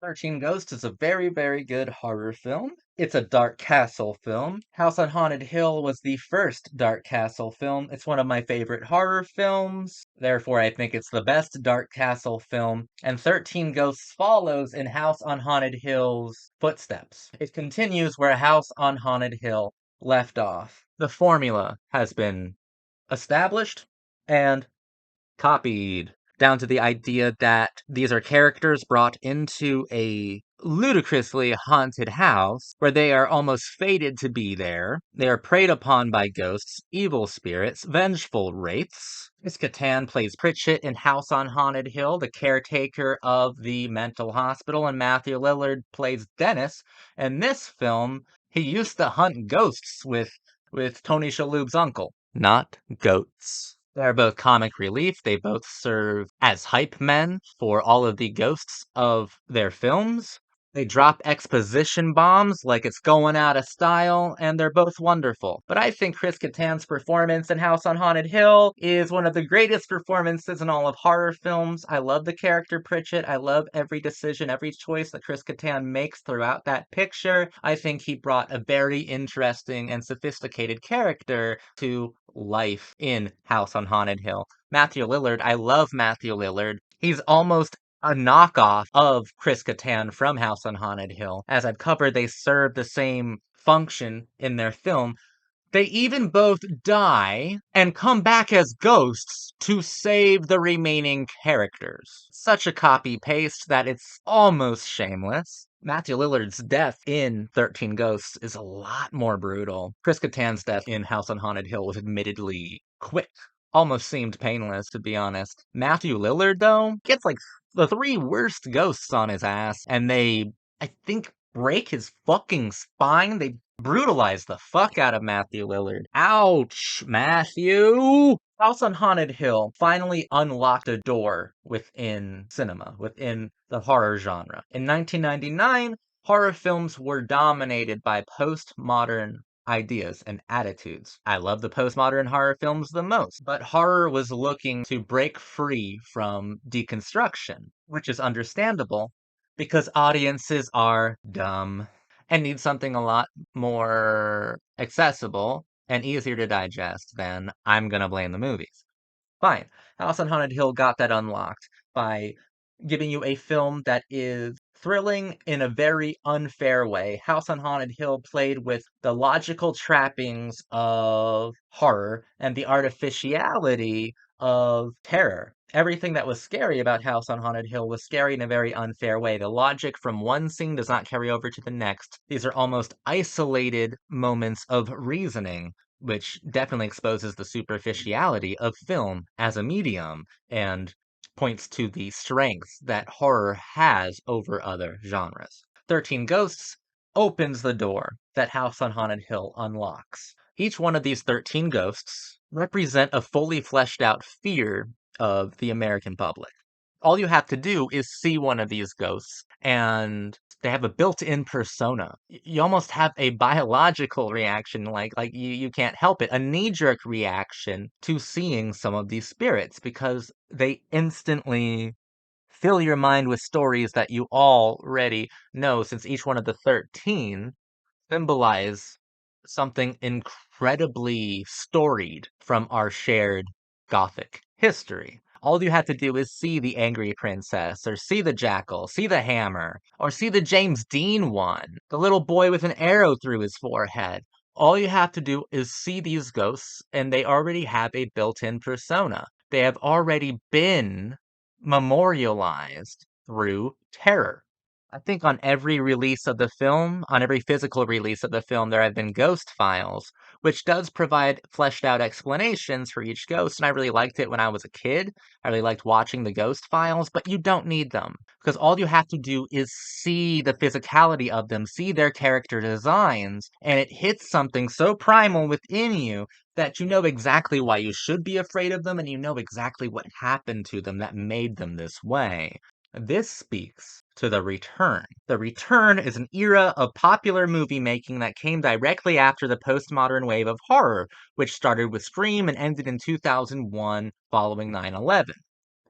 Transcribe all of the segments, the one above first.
13 Ghosts is a very, very good horror film. It's a Dark Castle film. House on Haunted Hill was the first Dark Castle film. It's one of my favorite horror films. Therefore, I think it's the best Dark Castle film. And 13 Ghosts follows in House on Haunted Hill's footsteps. It continues where House on Haunted Hill left off. The formula has been established and copied down to the idea that these are characters brought into a ludicrously haunted house where they are almost fated to be there. They are preyed upon by ghosts, evil spirits, vengeful wraiths. Chris Kattan plays Pritchett in House on Haunted Hill, the caretaker of the mental hospital, and Matthew Lillard plays Dennis. In this film, he used to hunt ghosts with Tony Shalhoub's uncle, not goats. They're both comic relief. They both serve as hype men for all of the ghosts of their films. They drop exposition bombs like it's going out of style, and they're both wonderful. But I think Chris Kattan's performance in House on Haunted Hill is one of the greatest performances in all of horror films. I love the character Pritchett. I love every decision, every choice that Chris Kattan makes throughout that picture. I think he brought a very interesting and sophisticated character to life in House on Haunted Hill. Matthew Lillard, I love Matthew Lillard. He's almost a knockoff of Chris Kattan from House on Haunted Hill. As I've covered, they serve the same function in their film. They even both die and come back as ghosts to save the remaining characters. Such a copy-paste that it's almost shameless. Matthew Lillard's death in 13 Ghosts is a lot more brutal. Chris Kattan's death in House on Haunted Hill was admittedly quick. Almost seemed painless, to be honest. Matthew Lillard, though, gets like the three worst ghosts on his ass, and they, I think, break his fucking spine. They brutalize the fuck out of Matthew Lillard. Ouch, Matthew! House on Haunted Hill finally unlocked a door within cinema, within the horror genre. In 1999, horror films were dominated by postmodern ideas and attitudes. I love the postmodern horror films the most, but horror was looking to break free from deconstruction, which is understandable because audiences are dumb and need something a lot more accessible and easier to digest than I'm gonna blame the movies. Fine. House on Haunted Hill got that unlocked by giving you a film that is thrilling in a very unfair way. House on Haunted Hill played with the logical trappings of horror and the artificiality of terror. Everything that was scary about House on Haunted Hill was scary in a very unfair way. The logic from one scene does not carry over to the next. These are almost isolated moments of reasoning, which definitely exposes the superficiality of film as a medium and points to the strengths that horror has over other genres. 13 Ghosts opens the door that House on Haunted Hill unlocks. Each one of these 13 ghosts represent a fully fleshed out fear of the American public. All you have to do is see one of these ghosts, and they have a built-in persona. You almost have a biological reaction, like you can't help it, a knee-jerk reaction to seeing some of these spirits, because they instantly fill your mind with stories that you already know, since each one of the 13 symbolize something incredibly storied from our shared Gothic history. All you have to do is see the Angry Princess, or see the Jackal, see the Hammer, or see the James Dean one, the little boy with an arrow through his forehead. All you have to do is see these ghosts, and they already have a built-in persona. They have already been memorialized through terror. I think on every release of the film, on every physical release of the film, there have been ghost files, which does provide fleshed out explanations for each ghost, and I really liked it when I was a kid. I really liked watching the ghost files, but you don't need them, because all you have to do is see the physicality of them, see their character designs, and it hits something so primal within you that you know exactly why you should be afraid of them, and you know exactly what happened to them that made them this way. This speaks to The Return. The Return is an era of popular movie making that came directly after the postmodern wave of horror, which started with Scream and ended in 2001 following 9/11.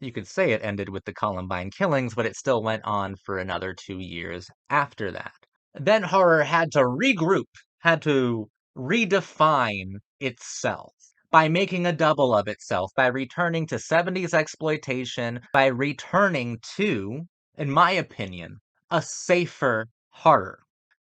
You could say it ended with the Columbine killings, but it still went on for another 2 years after that. Then horror had to regroup, had to redefine itself by making a double of itself, by returning to 70s exploitation, by returning to, in my opinion, a safer horror.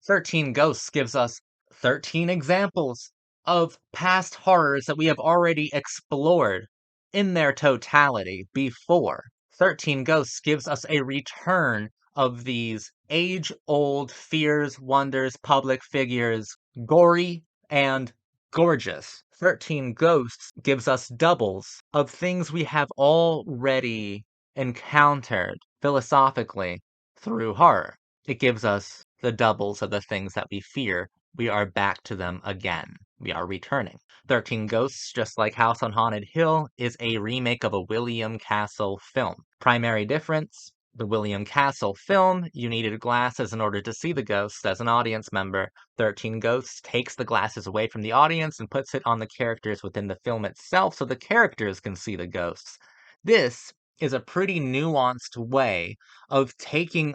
13 Ghosts gives us 13 examples of past horrors that we have already explored in their totality before. 13 Ghosts gives us a return of these age-old fears, wonders, public figures, gory and gorgeous. 13 Ghosts gives us doubles of things we have already encountered philosophically through horror. It gives us the doubles of the things that we fear. We are back to them again. We are returning. 13 Ghosts, just like House on Haunted Hill, is a remake of a William Castle film. Primary difference: the William Castle film, you needed glasses in order to see the ghosts as an audience member. 13 Ghosts takes the glasses away from the audience and puts it on the characters within the film itself so the characters can see the ghosts. This is a pretty nuanced way of taking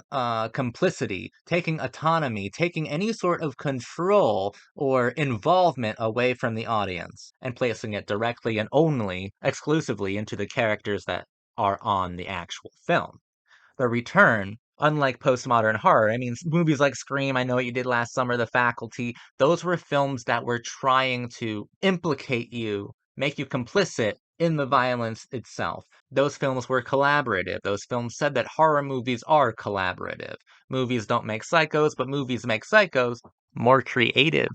complicity, taking autonomy, taking any sort of control or involvement away from the audience and placing it directly and only, exclusively into the characters that are on the actual film. The Return, unlike postmodern horror, I mean, movies like Scream, I Know What You Did Last Summer, The Faculty, those were films that were trying to implicate you, make you complicit in the violence itself. Those films were collaborative. Those films said that horror movies are collaborative. Movies don't make psychos, but movies make psychos more creative.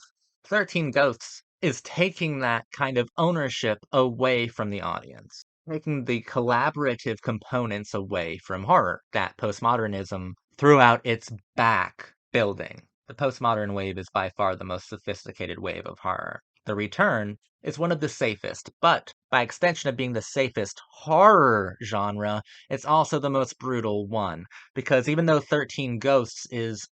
13 Ghosts is taking that kind of ownership away from the audience, taking the collaborative components away from horror that postmodernism threw out its back building. The postmodern wave is by far the most sophisticated wave of horror. The Return is one of the safest, but by extension of being the safest horror genre, it's also the most brutal one. Because even though 13 Ghosts is,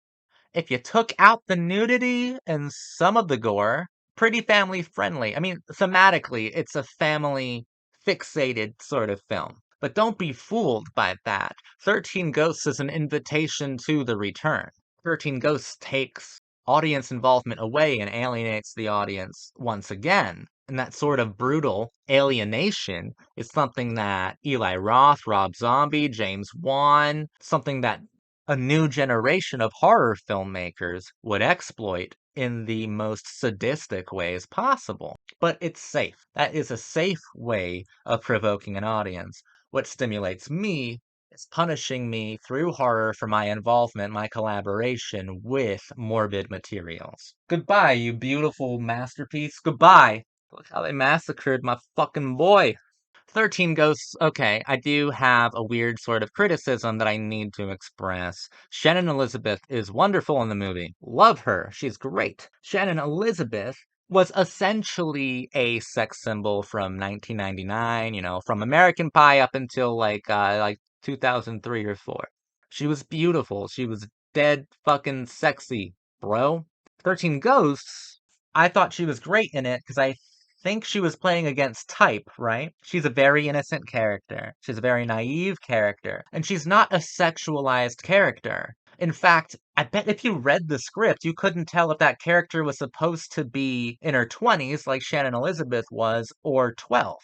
if you took out the nudity and some of the gore, pretty family friendly. I mean, thematically, it's a family fixated sort of film. But don't be fooled by that. 13 Ghosts is an invitation to the return. 13 Ghosts takes audience involvement away and alienates the audience once again. And that sort of brutal alienation is something that Eli Roth, Rob Zombie, James Wan, something that a new generation of horror filmmakers would exploit in the most sadistic ways possible. But it's safe. That is a safe way of provoking an audience. What stimulates me is punishing me through horror for my involvement, my collaboration with morbid materials. Goodbye, you beautiful masterpiece. Goodbye. Look how they massacred my fucking boy. 13 Ghosts, okay, I do have a weird sort of criticism that I need to express. Shannon Elizabeth is wonderful in the movie. Love her. She's great. Shannon Elizabeth was essentially a sex symbol from 1999, from American Pie up until like 2003 or 4. She was beautiful. She was dead fucking sexy, bro. 13 Ghosts, I thought she was great in it because I think she was playing against type, right? She's a very innocent character. She's a very naive character. And she's not a sexualized character. In fact, I bet if you read the script, you couldn't tell if that character was supposed to be in her 20s, like Shannon Elizabeth was, or 12.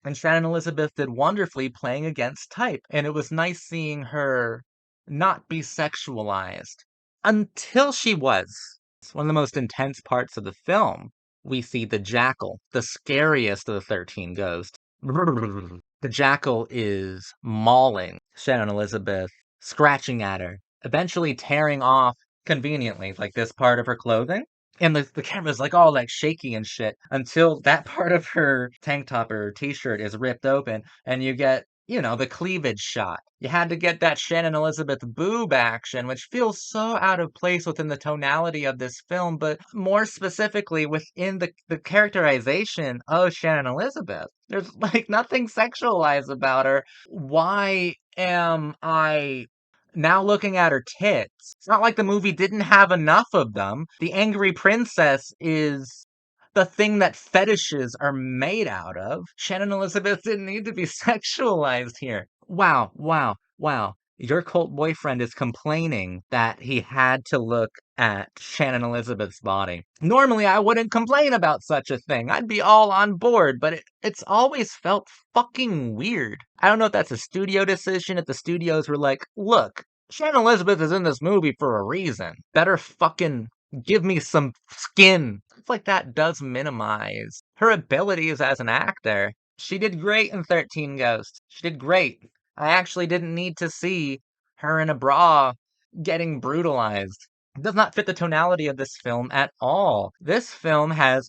And Shannon Elizabeth did wonderfully playing against type. And it was nice seeing her not be sexualized. Until she was. It's one of the most intense parts of the film. We see the Jackal, the scariest of the 13 Ghosts. The Jackal is mauling Shannon Elizabeth, scratching at her, eventually tearing off, conveniently, like this part of her clothing. And the camera's like all like shaky and shit until that part of her tank top or t-shirt is ripped open and you get, the cleavage shot. You had to get that Shannon Elizabeth boob action, which feels so out of place within the tonality of this film, but more specifically within the characterization of Shannon Elizabeth. There's like nothing sexualized about her. Why am I now looking at her tits? It's not like the movie didn't have enough of them. The angry princess is the thing that fetishes are made out of. Shannon Elizabeth didn't need to be sexualized here. Wow, wow, wow. Your cult boyfriend is complaining that he had to look at Shannon Elizabeth's body. Normally, I wouldn't complain about such a thing. I'd be all on board, but it's always felt fucking weird. I don't know if that's a studio decision, if the studios were like, look, Shannon Elizabeth is in this movie for a reason. Better fucking give me some skin. It's like that does minimize her abilities as an actor. She did great in 13 Ghosts. She did great. I actually didn't need to see her in a bra getting brutalized. It does not fit the tonality of this film at all. This film has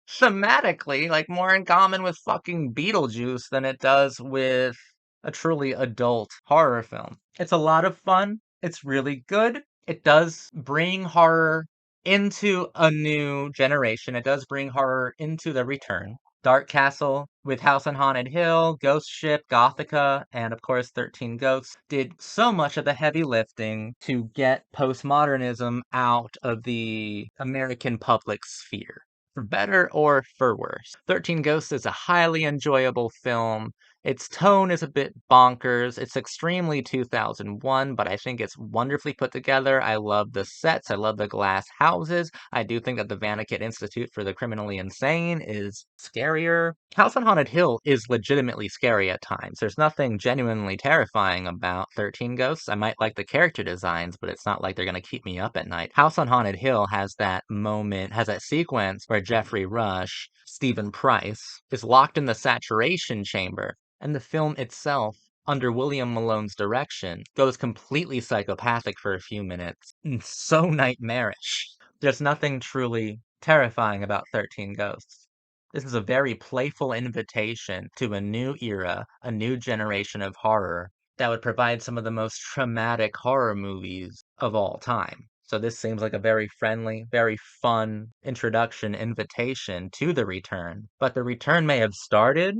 thematically like more in common with fucking Beetlejuice than it does with a truly adult horror film. It's a lot of fun. It's really good. It does bring horror into a new generation. It does bring horror into the return. Dark Castle with House on Haunted Hill, Ghost Ship, Gothica, and of course 13 Ghosts did so much of the heavy lifting to get postmodernism out of the American public sphere. For better or for worse. 13 Ghosts is a highly enjoyable film. Its tone is a bit bonkers. It's extremely 2001, but I think it's wonderfully put together. I love the sets. I love the glass houses. I do think that the Vannicut Institute for the Criminally Insane is scarier. House on Haunted Hill is legitimately scary at times. There's nothing genuinely terrifying about 13 Ghosts. I might like the character designs, but it's not like they're going to keep me up at night. House on Haunted Hill has that moment, has that sequence where Jeffrey Rush, Stephen Price, is locked in the saturation chamber, and the film itself, under William Malone's direction, goes completely psychopathic for a few minutes. So nightmarish. There's nothing truly terrifying about 13 Ghosts. This is a very playful invitation to a new era, a new generation of horror that would provide some of the most traumatic horror movies of all time. So this seems like a very friendly, very fun introduction invitation to the return. But the return may have started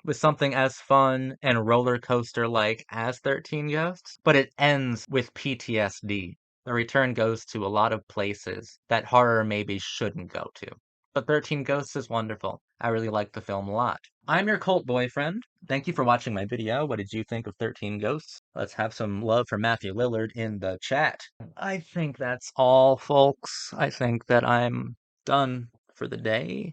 with something as fun and roller coaster like as 13 Ghosts, but it ends with PTSD. The return goes to a lot of places that horror maybe shouldn't go to. But 13 Ghosts is wonderful. I really like the film a lot. I'm your cult boyfriend. Thank you for watching my video. What did you think of 13 Ghosts? Let's have some love for Matthew Lillard in the chat. I think that's all, folks. I think that I'm done for the day.